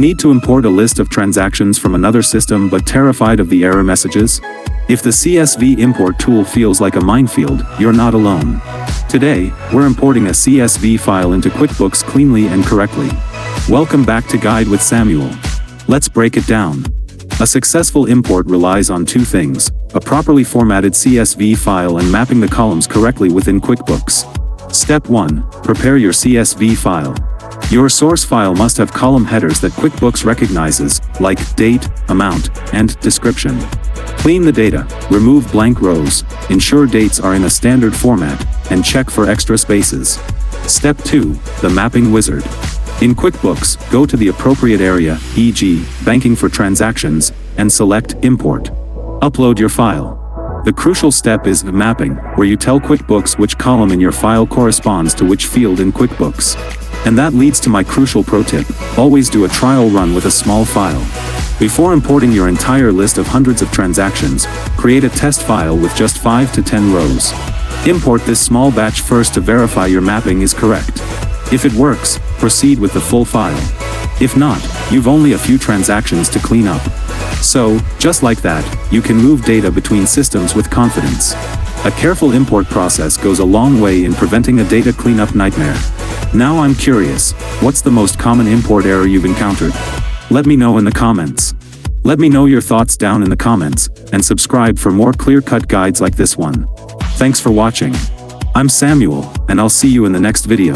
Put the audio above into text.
Need to import a list of transactions from another system but terrified of the error messages? If the CSV import tool feels like a minefield, you're not alone. Today, we're importing a CSV file into QuickBooks cleanly and correctly. Welcome back to Guide with Samuel. Let's break it down. A successful import relies on two things: a properly formatted CSV file and mapping the columns correctly within QuickBooks. Step 1. Prepare your CSV file. Your source file must have column headers that QuickBooks recognizes, like date, amount, and description. Clean the data, remove blank rows, ensure dates are in a standard format, and check for extra spaces. Step 2. The mapping wizard. In QuickBooks, go to the appropriate area, e.g., banking for transactions, and select Import. Upload your file. The crucial step is mapping, where you tell QuickBooks which column in your file corresponds to which field in QuickBooks. And that leads to my crucial pro tip: always do a trial run with a small file. Before importing your entire list of hundreds of transactions, create a test file with just 5 to 10 rows. Import this small batch first to verify your mapping is correct. If it works, proceed with the full file. If not, you've only a few transactions to clean up. So, just like that, you can move data between systems with confidence. A careful import process goes a long way in preventing a data cleanup nightmare. Now I'm curious, what's the most common import error you've encountered? Let me know in the comments. Let me know your thoughts down in the comments, and subscribe for more clear-cut guides like this one. Thanks for watching. I'm Samuel, and I'll see you in the next video.